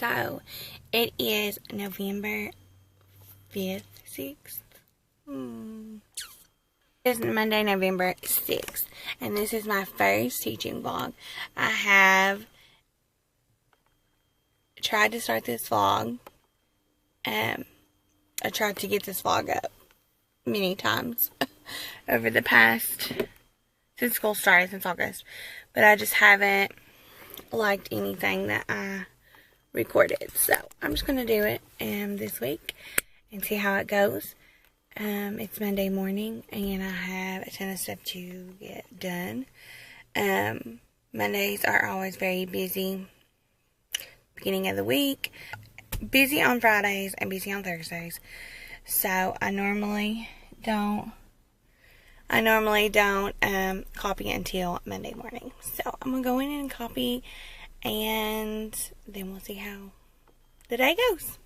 So, it is November 5th, 6th? It's Monday, November 6th. And this is my first teaching vlog. I have tried to start this vlog. I tried to get this vlog up many times over the past, since school started, since August. But I just haven't liked anything that I recorded. So I'm just going to do it this week and see how it goes. It's Monday morning and I have a ton of stuff to get done. Mondays are always very busy. Beginning of the week. Busy on Fridays and busy on Thursdays. So I normally don't copy until Monday morning. So I'm going to go in and copy, and then we'll see how the day goes.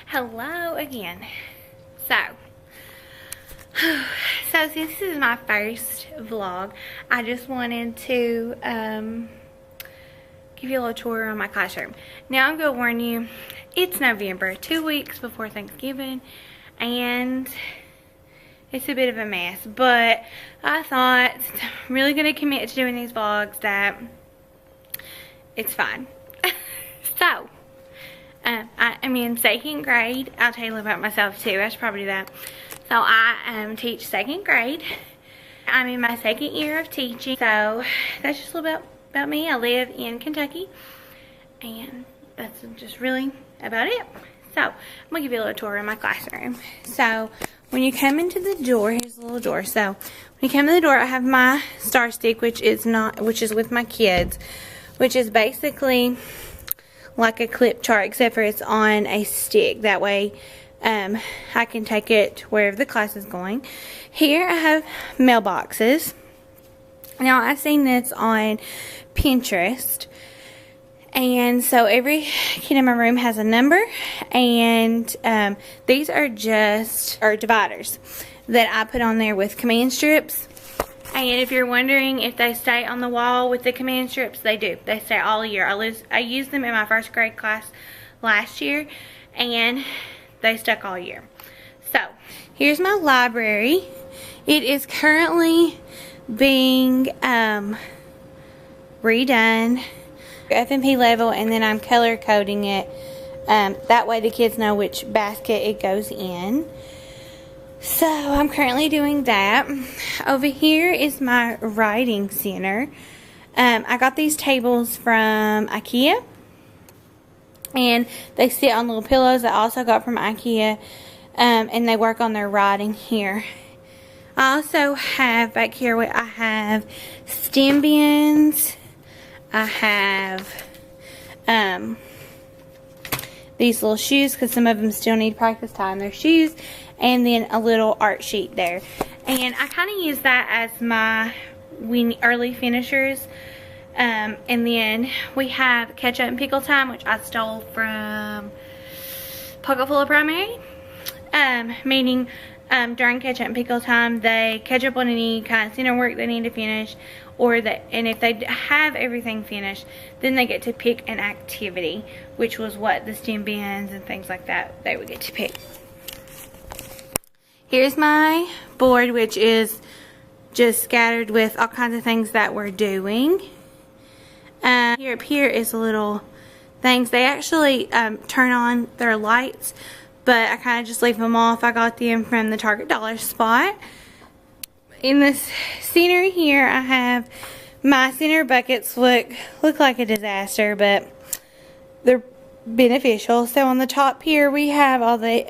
Hello again. So since this is my first vlog, I just wanted to give you a little tour on my classroom. Now I'm going to warn you, it's November, 2 weeks before Thanksgiving, and it's a bit of a mess, but I thought, since I'm really going to commit to doing these vlogs, that it's fine. So I'm in second grade. I'll tell you a little about myself too. I should probably do that. So I teach second grade. I'm in my second year of teaching. So that's just a little bit about me. I live in Kentucky. And that's just really about it. So I'm going to give you a little tour of my classroom. So when you come into the door, here's a little door. So when you come in the door, I have my star stick, which is with my kids, which is basically like a clip chart, except for it's on a stick. That way I can take it wherever the class is going. Here I have mailboxes. Now I've seen this on Pinterest, and so every kid in my room has a number, and these are just dividers that I put on there with command strips. And if you're wondering if they stay on the wall with the command strips, they do. They stay all year. I used them in my first grade class last year, and they stuck all year. So, here's my library. It is currently being redone, F&P level, and then I'm color coding it. That way the kids know which basket it goes in. So I'm currently doing that. Over here is my writing center. I got these tables from IKEA, and they sit on little pillows I also got from IKEA, and they work on their writing here. I also have back here where I have stem bins. I have these little shoes, because some of them still need practice tying their shoes, and then a little art sheet there. And I kind of use that as my early finishers. And then we have ketchup and pickle time, which I stole from Pocket Full of Primary. Meaning during ketchup and pickle time, they catch up on any kind of center work they need to finish, and if they have everything finished, then they get to pick an activity, which was what the stem bins and things like that they would get to pick. Here's my board, which is just scattered with all kinds of things that we're doing. Here up here is a little things. They actually turn on their lights, but I kind of just leave them off. I got them from the Target Dollar Spot. In this center here, I have my center buckets. Look like a disaster, but they're beneficial. So on the top here, we have all the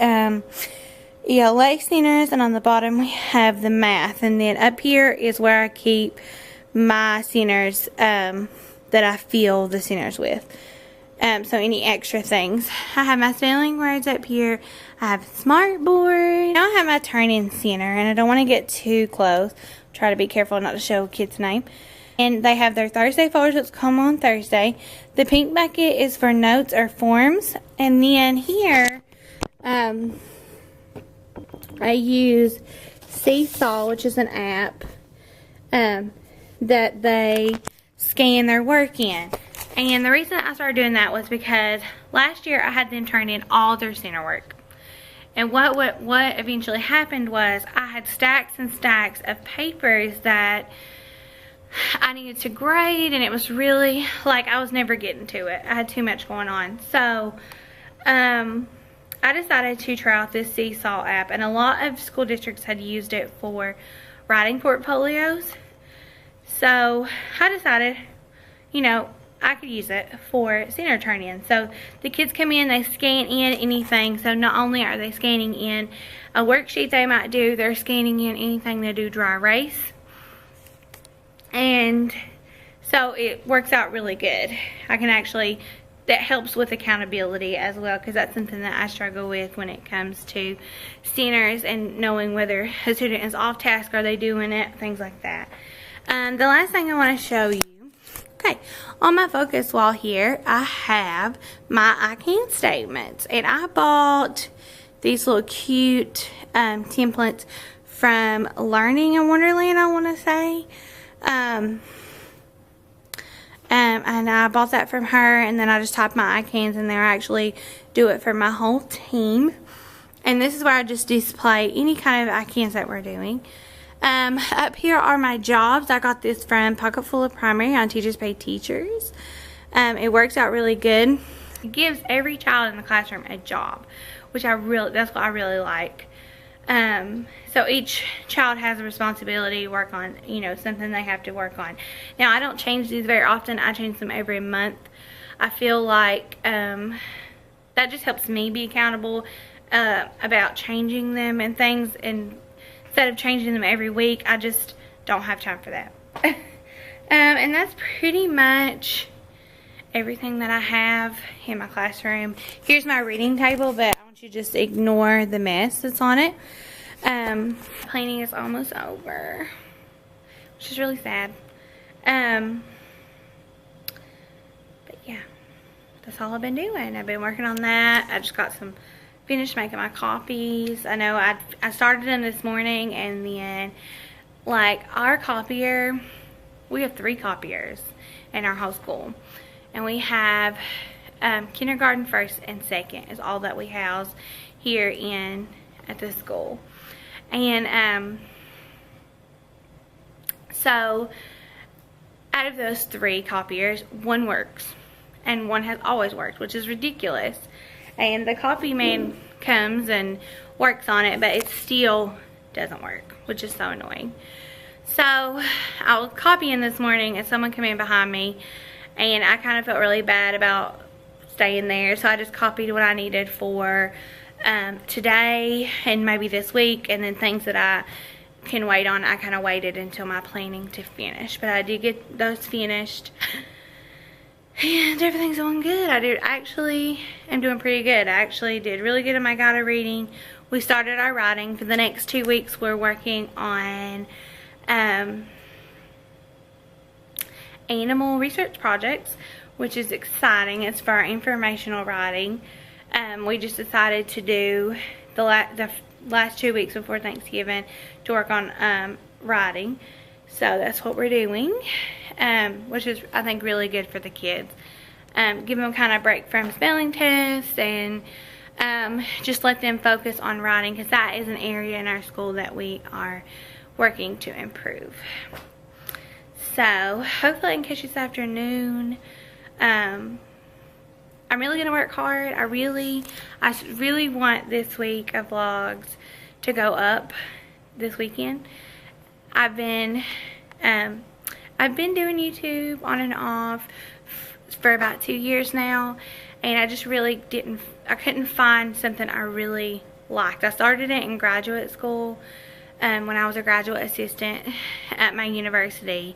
ELA centers, and on the bottom we have the math, and then up here is where I keep my centers that I fill the centers with. So any extra things. I have my spelling words up here. I have a smart board. Now I have my turn-in center, and I don't want to get too close. Try to be careful not to show a kid's name. And they have their Thursday folders that come on Thursday. The pink bucket is for notes or forms. And then here, I use Seesaw, which is an app that they scan their work in. And the reason I started doing that was because last year I had them turn in all their center work. And what eventually happened was I had stacks and stacks of papers that I needed to grade, and it was really like I was never getting to it. I had too much going on. So I decided to try out this Seesaw app, and a lot of school districts had used it for writing portfolios. So I decided, you know, I could use it for center turn-in. So the kids come in, they scan in anything. So not only are they scanning in a worksheet they might do, they're scanning in anything they do dry erase. And so it works out really good. I can actually, that helps with accountability as well, because that's something that I struggle with when it comes to centers and knowing whether a student is off task, are they doing it, things like that. The last thing I want to show you, okay, on my focus wall here, I have my I can statements, and I bought these little cute templates from Learning in Wonderland, I want to say. And I bought that from her, and then I just type my I cans in there. I actually do it for my whole team. And this is where I just display any kind of I cans that we're doing. Up here are my jobs. I got this from Pocketful of Primary on Teachers Pay Teachers. It works out really good. It gives every child in the classroom a job, which that's what I really like. So each child has a responsibility to work on, you know, something they have to work on. Now, I don't change these very often. I change them every month. I feel like that just helps me be accountable about changing them and things. And instead of changing them every week, I just don't have time for that. And that's pretty much everything that I have in my classroom. Here's my reading table, but I want you to just ignore the mess that's on it. Planning is almost over, which is really sad. But yeah, that's all I've been doing. I've been working on that. I just got finished making my copies. I know I started them this morning, and then like our copier, we have 3 copiers in our whole school, and we have kindergarten, first, and second is all that we house here at the school. And so out of those 3 copiers, 1 works, and 1 has always worked, which is ridiculous. And the copy man comes and works on it, but it still doesn't work, which is so annoying. So I was copying this morning, and someone came in behind me, and I kind of felt really bad about staying there, so I just copied what I needed for today and maybe this week, and then things that I can wait on, I kind of waited until my planning to finish. But I did get those finished, and everything's going good. I'm doing pretty good. I actually did really good in my guided reading. We started our writing. For the next 2 weeks, we're working on animal research projects, which is exciting. It's for our informational writing. We just decided to do the last 2 weeks before Thanksgiving to work on writing. So that's what we're doing, which is, I think, really good for the kids. Give them kind of a break from spelling tests, and just let them focus on writing, because that is an area in our school that we are working to improve. So hopefully I can catch you this afternoon. I'm really gonna work hard. I really want this week of vlogs to go up this weekend. I've been doing YouTube on and off for about 2 years now, and I just really couldn't find something I really liked. I started it in graduate school when I was a graduate assistant at my university,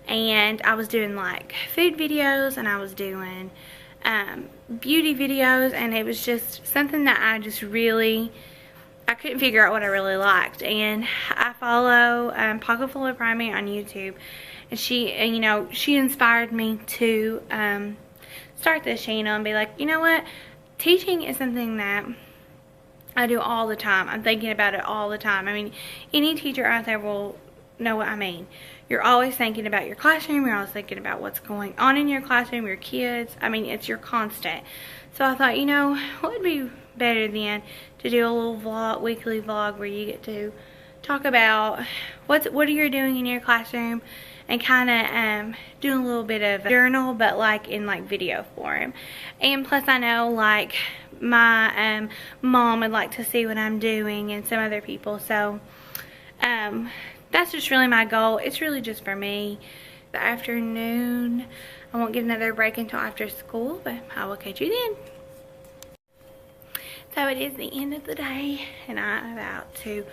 and I was doing like food videos, and I was doing beauty videos, and it was just something that I couldn't figure out what I really liked. And I follow Pocket Full of Primary on YouTube, and she inspired me to start this channel and be like, you know what, teaching is something that I do all the time. I'm thinking about it all the time. I mean, any teacher out there will know what I mean. You're always thinking about your classroom. You're always thinking about what's going on in your classroom, your kids. I mean, it's your constant. So I thought, you know, what would be better than to do a little vlog, weekly vlog, where you get to talk about what you're doing in your classroom, and kind of doing a little bit of a journal, but like in like video form. And plus, I know like my mom would like to see what I'm doing, and some other people. So that's just really my goal. It's really just for me. The afternoon, I won't get another break until after school, but I will catch you then. So it is the end of the day, and I'm about to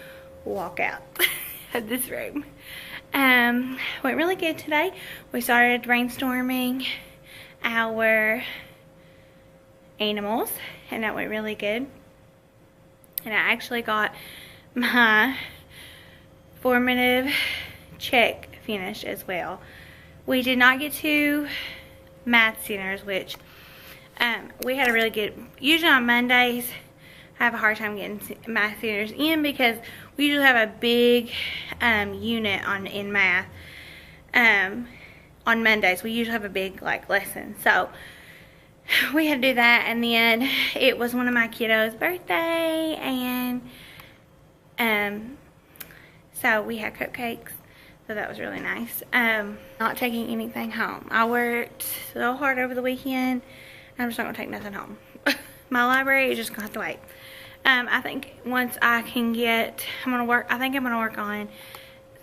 walk out of this room. Went really good today. We started brainstorming our animals, and that went really good. And I actually got my formative check finished as well. We did not get to math centers, which we had a really good, usually on Mondays I have a hard time getting math centers in, because we usually have a big unit in math on Mondays. We usually have a big like lesson, so we had to do that. And then it was one of my kiddos' birthday, and so we had cupcakes, so that was really nice. Not taking anything home. I worked so hard over the weekend. I'm just not gonna take nothing home. My library is just gonna have to wait. I think once I can get, I think I'm gonna work on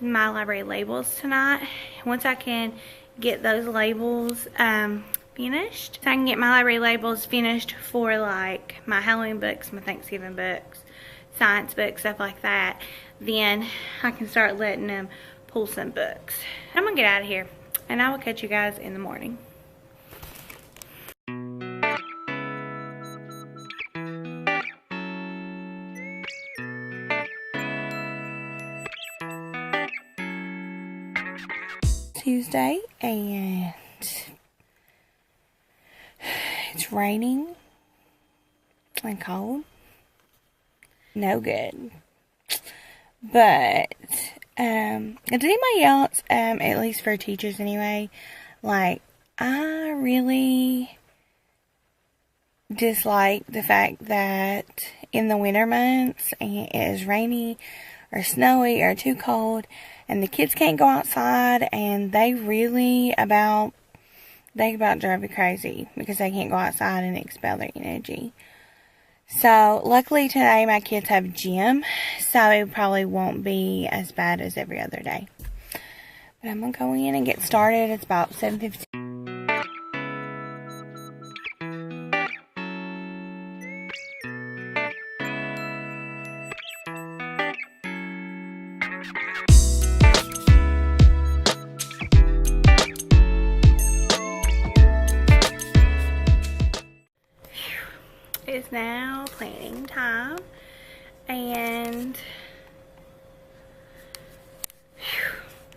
my library labels tonight. Once I can get those labels finished, so I can get my library labels finished for like my Halloween books, my Thanksgiving books, science books, stuff like that, then I can start letting them pull some books. I'm gonna get out of here, and I will catch you guys in the morning. Tuesday, and it's raining and cold. No good. But does anybody else, at least for teachers anyway, like, I really dislike the fact that in the winter months it is rainy or snowy or too cold, and the kids can't go outside, and they about drive me crazy because they can't go outside and expel their energy. So luckily today my kids have gym, so it probably won't be as bad as every other day. But I'm gonna go in and get started. It's about 7:15. It's now planning time, and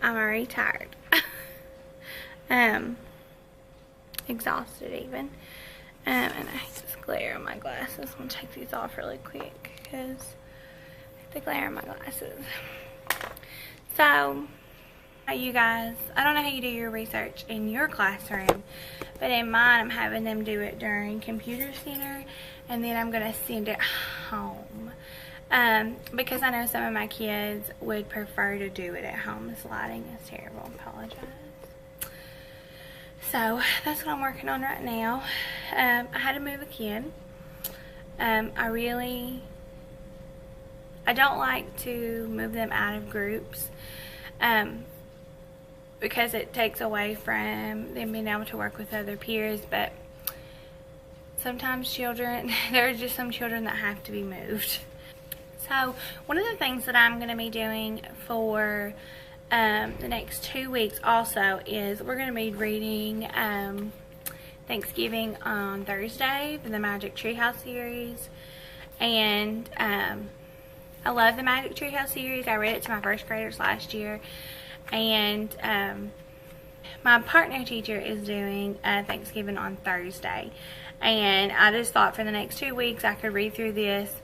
I'm already tired. Exhausted even. And I hate this glare on my glasses. I'm gonna take these off really quick because the glare on my glasses. So, you guys, I don't know how you do your research in your classroom, but in mine I'm having them do it during computer center, and then I'm gonna send it home, because I know some of my kids would prefer to do it at home. This lighting is terrible. I apologize. So that's what I'm working on right now. I had to move a kid. I don't like to move them out of groups, because it takes away from them being able to work with other peers. But sometimes children, there are just some children that have to be moved. So one of the things that I'm going to be doing for the next 2 weeks also is we're going to be reading Thanksgiving on Thursday for the Magic Treehouse series. And I love the Magic Treehouse series. I read it to my first graders last year. And my partner teacher is doing Thanksgiving on Thursday. And I just thought for the next 2 weeks I could read through this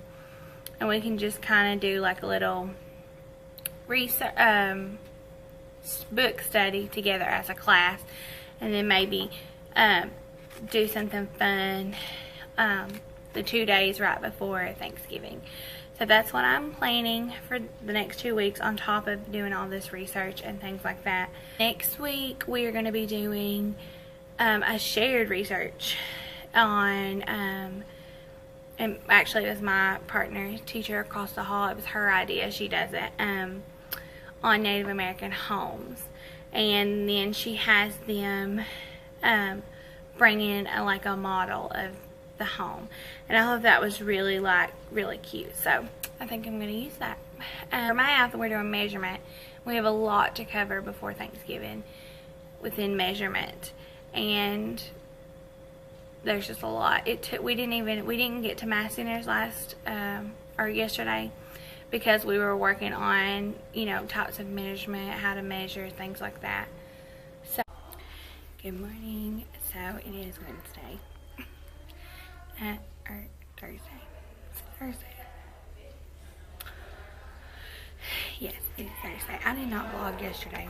and we can just kind of do like a little research, book study together as a class, and then maybe do something fun the 2 days right before Thanksgiving. So that's what I'm planning for the next 2 weeks, on top of doing all this research and things like that. Next week we are going to be doing a shared research on and actually it was my partner teacher across the hall. It was her idea. She does it on Native American homes, and then she has them bring in like a model of the home, and I thought that was really cute, so I think I'm going to use that. For my outfit, we're doing measurement. We have a lot to cover before Thanksgiving within measurement, and there's just a lot. We didn't get to mass dinners yesterday because we were working on, you know, types of measurement, how to measure, things like that. So good morning. So it is Wednesday. Or Thursday. It's Thursday. Yes, it is Thursday. I did not vlog yesterday,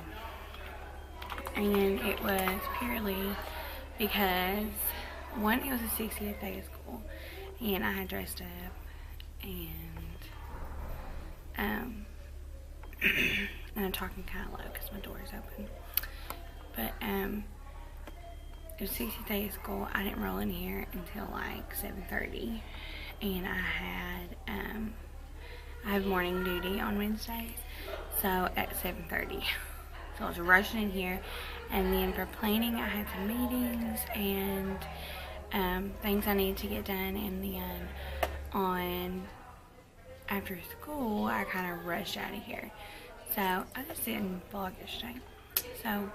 and it was purely because, one, it was the 60th day of school, and I had dressed up, and and I'm talking kind of low because my door is open, but it was 60th day of school. I didn't roll in here until like 7:30, and I have morning duty on Wednesdays, so at 7:30. So I was rushing in here, and then for planning I had some meetings and things I needed to get done, and then on after school I kind of rushed out of here. So I just didn't vlog yesterday, so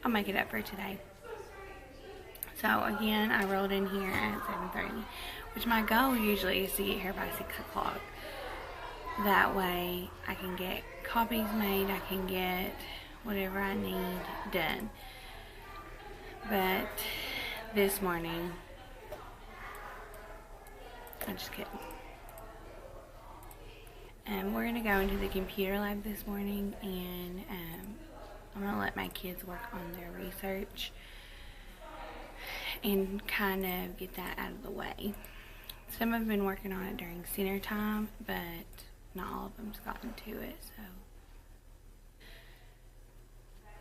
I'll make it up for today. So again, I rolled in here at 7:30, which my goal usually is to get here by 6 o'clock. That way I can get copies made, I can get whatever I need done. But this morning, I'm just kidding. We're going to go into the computer lab this morning, and I'm going to let my kids work on their research and kind of get that out of the way. Some have been working on it during center time, but not all of them's gotten to it, so.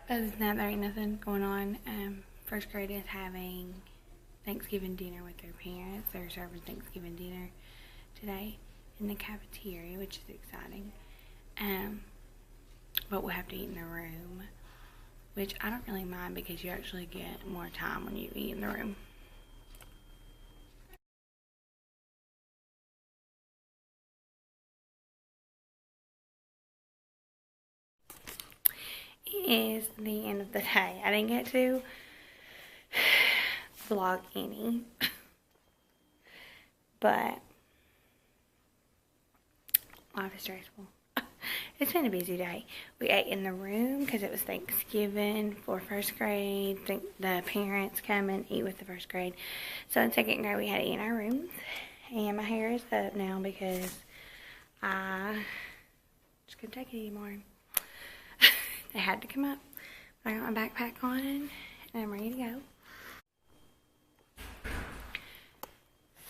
Other than that, there ain't nothing going on. First grade is having Thanksgiving dinner with their parents. They're serving Thanksgiving dinner today in the cafeteria, which is exciting. But we'll have to eat in the room, which I don't really mind because you actually get more time when you eat in the room. It is the end of the day. I didn't get to vlog any, but life is stressful. It's been a busy day. We ate in the room because it was Thanksgiving for first grade. The parents come and eat with the first grade. So in second grade we had to eat in our rooms. And my hair is up now because I just couldn't take it anymore. They had to come up. I got my backpack on and I'm ready to go.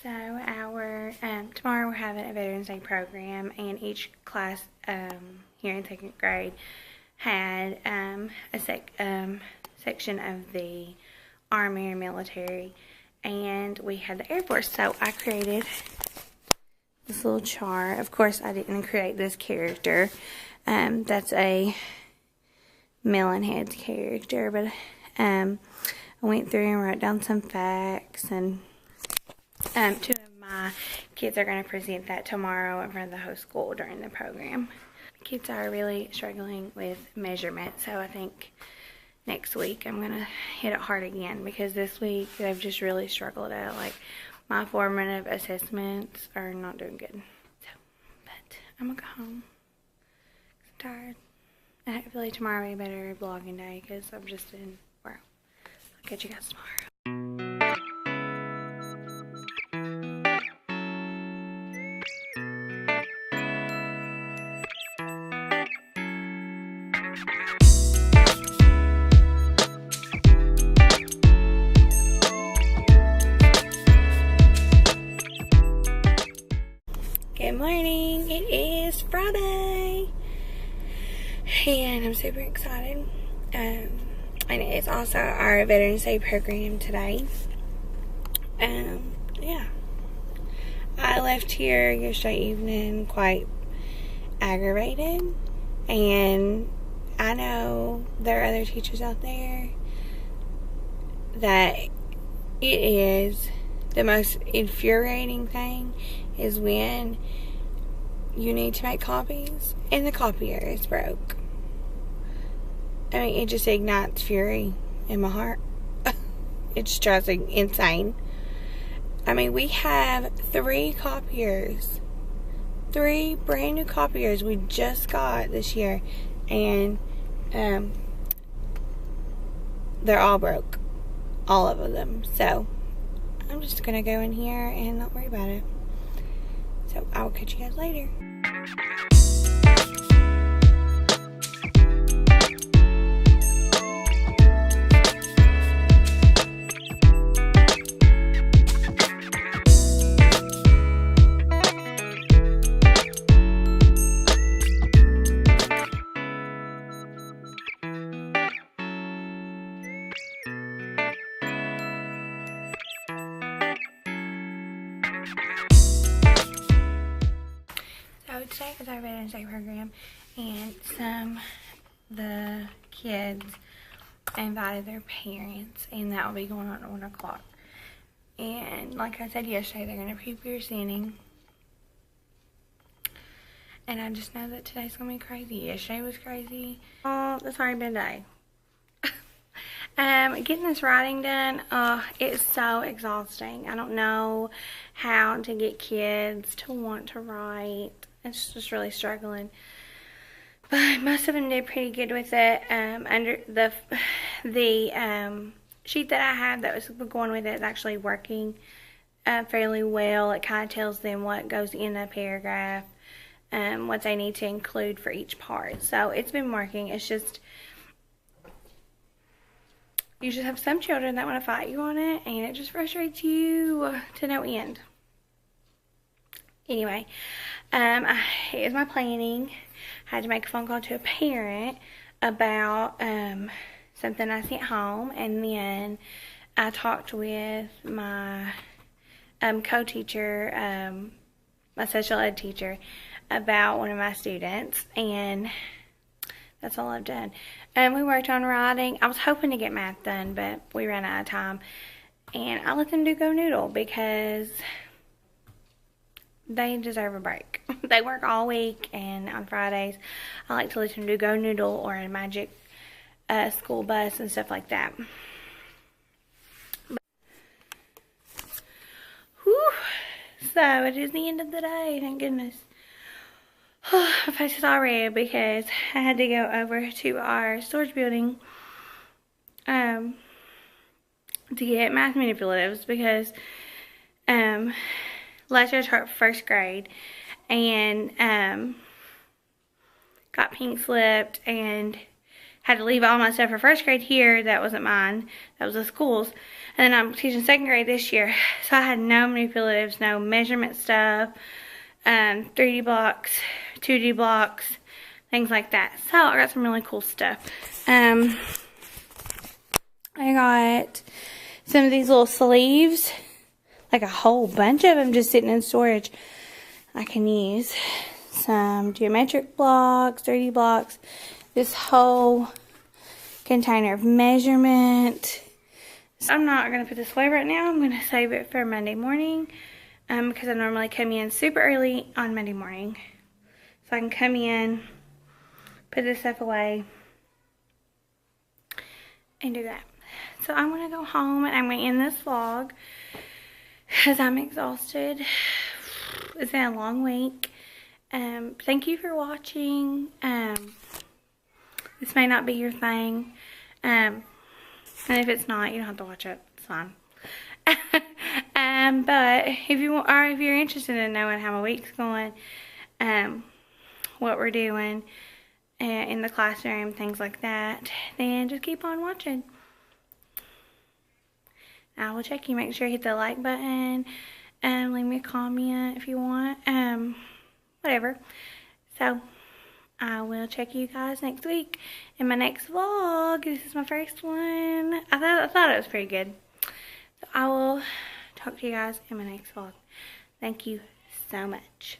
So tomorrow we're having a Veterans Day program, and each class here in second grade had a section of the Army or military, and we had the Air Force. So I created this little chart. Of course, I didn't create this character. That's a Melonhead's character, but I went through and wrote down some facts, and two of my kids are going to present that tomorrow in front of the whole school during the program. Kids are really struggling with measurement, so I think next week I'm gonna hit it hard again, because this week they've just really struggled out. Like, my formative assessments are not doing good. So, but I'm gonna go home. I'm tired. And hopefully tomorrow will be a better vlogging day, because I'm just in work. I'll catch you guys tomorrow. Good morning. It is Friday. And I'm super excited. And it's also our Veterans Day program today. Yeah. I left here yesterday evening quite aggravated. And I know there are other teachers out there that it is the most infuriating thing is when you need to make copies and the copier is broke. I mean, it just ignites fury in my heart. It just drives me insane. I mean, we have 3 copiers. 3 brand new copiers we just got this year. And they're all broke. All of them. So, I'm just going to go in here and not worry about it. So, I will catch you guys later. So today is our Veterans Day program, and the kids invited their parents, and that will be going on at 1 o'clock. And like I said yesterday, they're going to be presenting. And I just know that today's going to be crazy. Yesterday was crazy. Oh, it's already been a day. Getting this writing done, it's so exhausting. I don't know how to get kids to want to write. It's just really struggling. But most of them did pretty good with it. Under the sheet that I have that was going with it is actually working fairly well. It kind of tells them what goes in a paragraph, what they need to include for each part. So it's been working. It's just, you just have some children that want to fight you on it, and it just frustrates you to no end. Anyway, here's my planning. I had to make a phone call to a parent about something I sent home, and then I talked with my co-teacher, my special ed teacher, about one of my students, and that's all I've done. We worked on writing. I was hoping to get math done, but we ran out of time, and I let them do Go Noodle because they deserve a break. They work all week, and on Fridays I like to let them do Go Noodle or a magic school bus and stuff like that. Whew. So it is the end of the day, thank goodness. My face is all red because I had to go over to our storage building to get math manipulatives, because last year I taught first grade and got pink slipped and had to leave all my stuff for first grade here. That wasn't mine. That was the school's. And then I'm teaching second grade this year. So I had no manipulatives, no measurement stuff, 3D blocks, 2D blocks, things like that. So I got some really cool stuff. I got some of these little sleeves, like a whole bunch of them just sitting in storage I can use. Some geometric blocks, 3D blocks, this whole container of measurement. So I'm not going to put this away right now. I'm going to save it for Monday morning because I normally come in super early on Monday morning. So I can come in, put this stuff away, and do that. So I'm going to go home and I'm going to end this vlog because I'm exhausted. It's been a long week. Thank you for watching. This may not be your thing. And if it's not, you don't have to watch it. It's fine. But if you're interested in knowing how my week's going, what we're doing in the classroom, things like that, then just keep on watching. I will check you. Make sure you hit the like button. Leave me a comment if you want. Whatever. So, I will check you guys next week in my next vlog. This is my first one. I thought it was pretty good. So, I will talk to you guys in my next vlog. Thank you so much.